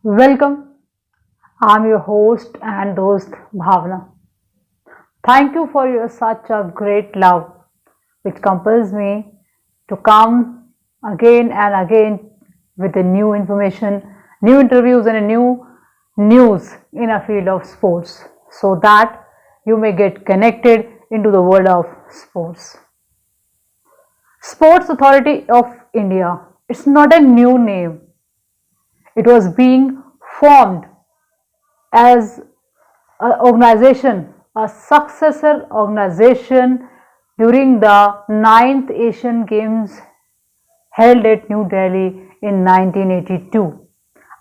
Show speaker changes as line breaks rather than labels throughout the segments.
Welcome. I'm your host and host Bhavna. Thank you for your such a great love which compels me to come again and again with a new information, new interviews and a new news in a field of sports so that you may get connected into the world of sports. Sports Authority of India. It's not a new name. It was being formed as an organization, a successor organization during the ninth Asian Games held at New Delhi in 1982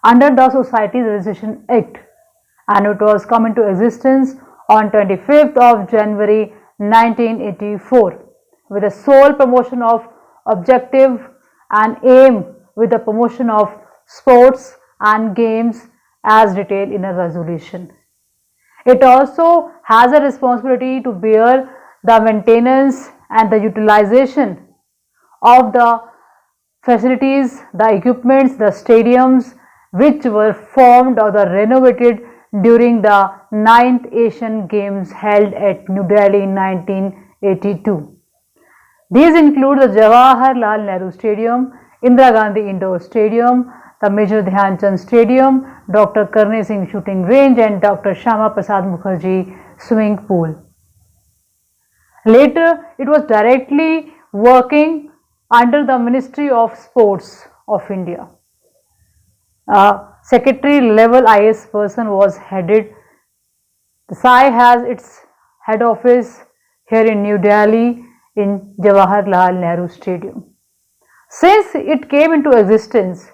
under the Societies Registration Act, and it was come into existence on 25th of January 1984 with the sole promotion of objective and aim with the promotion of sports and games as detailed in a resolution. It also has a responsibility to bear the maintenance and the utilization of the facilities, the equipments, the stadiums which were formed or the renovated during the ninth Asian Games held at New Delhi in 1982. These include the Jawaharlal Nehru Stadium, Indira Gandhi Indoor Stadium, the Major Dhyan Chand Stadium, Dr. Karne Singh Shooting Range and Dr. Shama Prasad Mukherjee Swimming Pool. Later, it was directly working under the Ministry of Sports of India. A secretary level IS person was headed. The SAI has its head office here in New Delhi in Jawaharlal Nehru Stadium. Since it came into existence,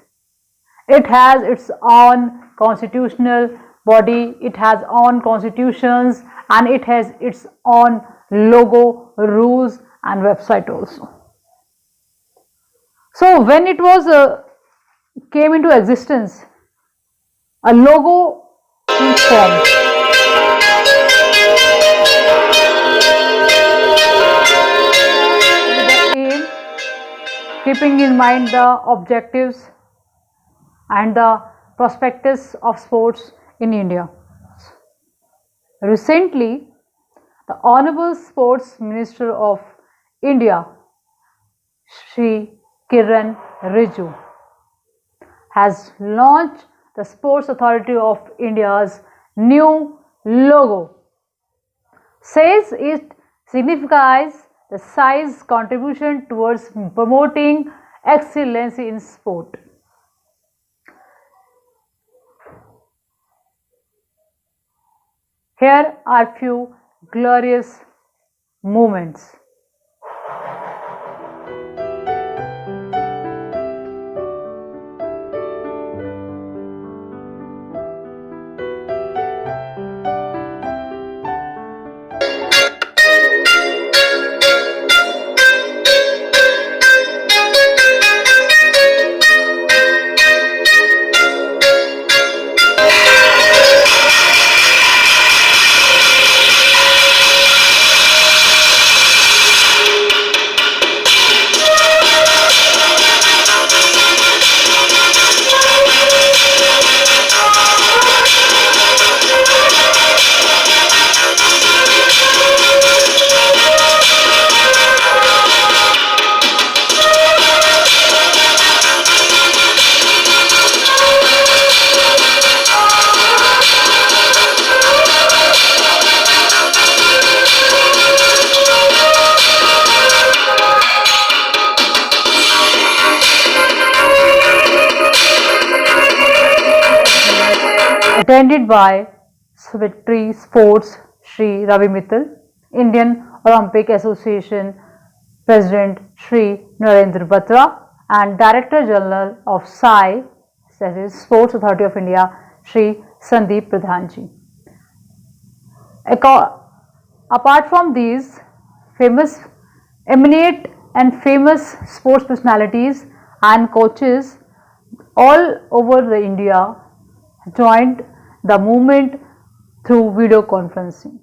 it has its own constitutional body, it has own constitutions and it has its own logo, rules and website also. So when it was came into existence, a logo is formed. With the aim, keeping in mind the objectives and the prospectus of sports in India. Recently, the Honorable Sports Minister of India, Shri Kiran Rijiju, has launched the Sports Authority of India's new logo. Says it signifies the SAI's contribution towards promoting excellence in sport. Here are few glorious moments. Attended by Secretary Sports Shri Ravi Mittal, Indian Olympic Association President Shri Narendra Batra and Director General of SAI, that is Sports Authority of India, Shri Sandeep Pradhanji. Apart from these, famous, eminent and famous sports personalities and coaches all over the India joined the movement through video conferencing.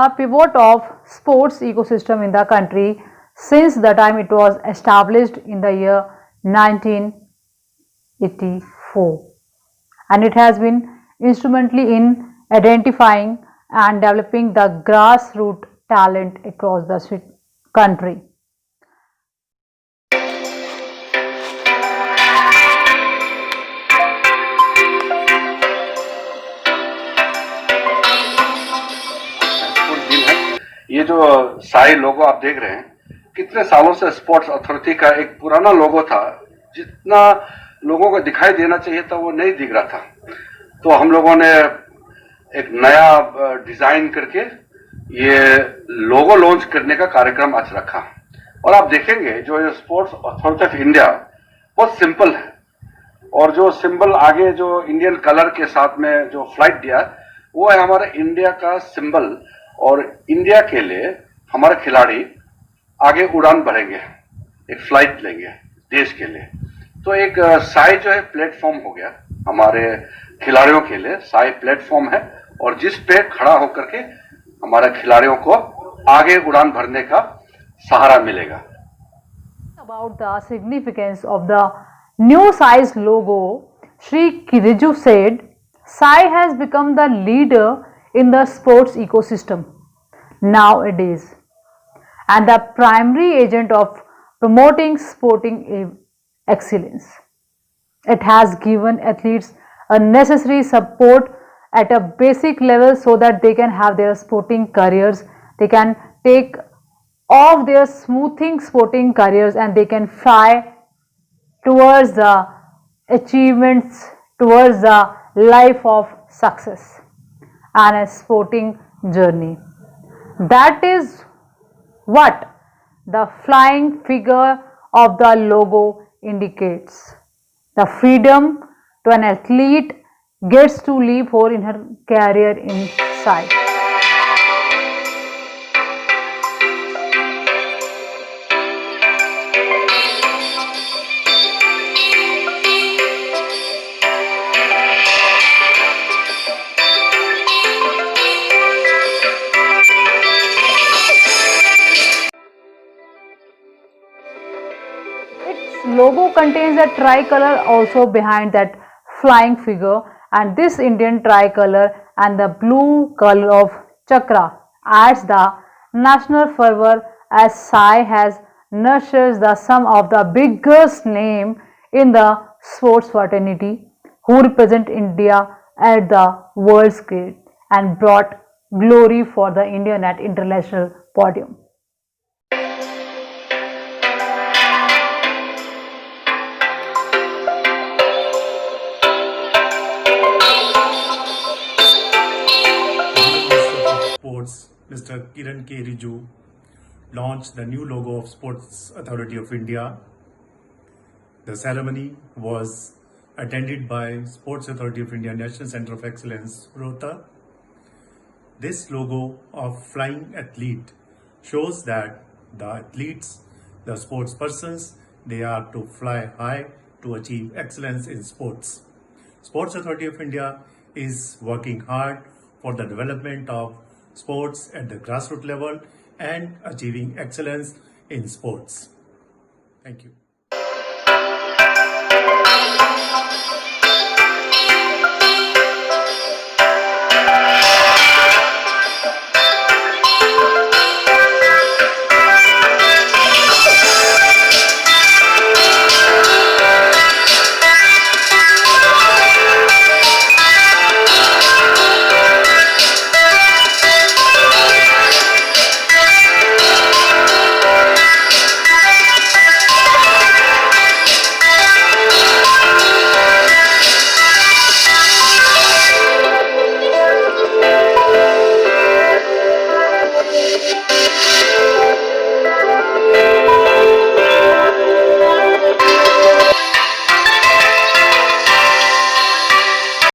the pivot of sports ecosystem in the country since the time it was established in the year 1984, and it has been instrumentally in identifying and developing the grassroots talent across the country.
दिन है। ये जो साई लोगो आप देख रहे हैं, कितने सालों से स्पोर्ट्स अथॉरिटी का एक पुराना लोगो था, जितना लोगों को दिखाई देना चाहिए था वो नहीं दिख रहा था। तो हम लोगों ने एक नया डिजाइन करके ये लोगो लॉन्च करने का कार्यक्रम आज रखा। और आप देखेंगे जो ये स्पोर्ट्स अथॉरिटी ऑफ इंडिया बहुत सिंपल है, और जो सिंबल आगे जो इंडियन कलर के साथ में जो फ्लाइट दिया वो है हमारा इंडिया का सिंबल। और इंडिया के लिए हमारे खिलाड़ी आगे उड़ान भरेंगे, एक फ्लाइट लेंगे देश के लिए। तो एक साई जो है प्लेटफॉर्म हो गया हमारे खिलाड़ियों के लिए। साई प्लेटफॉर्म है और जिस पे खड़ा होकर के हमारे खिलाड़ियों को आगे उड़ान भरने का सहारा मिलेगा।
About the significance of the new SAI's logo, Shri Kiriju said, SAI has become the leader in the sports ecosystem nowadays and the primary agent of promoting sporting excellence. It has given athletes a necessary support at a basic level so that they can have their sporting careers, they can take off their smoothing sporting careers, and they can fly towards the achievements, towards the life of success and a sporting journey. That is what the flying figure of the logo indicates. The freedom to an athlete gets to live for in her career in SAI. Logo contains a tricolor also behind that flying figure, and this Indian tricolor and the blue color of chakra adds the national fervor as SAI has nurtures the some of the biggest name in the sports fraternity who represent India at the world stage and brought glory for the Indian at international podium.
Mr. Kiran K. Riju launched the new logo of Sports Authority of India. The ceremony was attended by Sports Authority of India National Center of Excellence, Rohtak. This logo of flying athlete shows that the athletes, the sports persons, they are to fly high to achieve excellence in sports. Sports Authority of India is working hard for the development of sports at the grassroots level and achieving excellence in sports. Thank you.